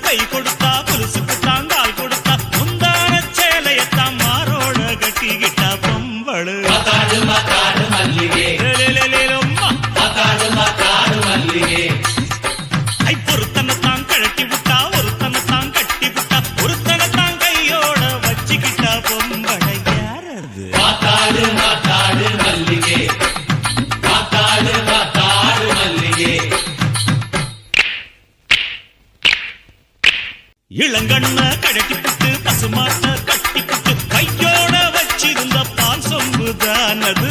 கை கொடுத்தா புதுசுக்கு தாங்கால் கொடுத்தா முந்தான சேலையத்தான் மாரோட கட்டிக்கிட்டா பொம்பளு ஐ பொருத்தனைத்தான் கழட்டி விட்டா ஒருத்தனைத்தான் கட்டி விட்டா ஒருத்தனைத்தான் கையோட வச்சுக்கிட்டா பொம்பளை யாரது இளங்கண்ண கழட்டி புட்டு பசுமாட்ட கட்டி புட்டு கையோட வச்சிருந்த பால் சொம்புதான் அது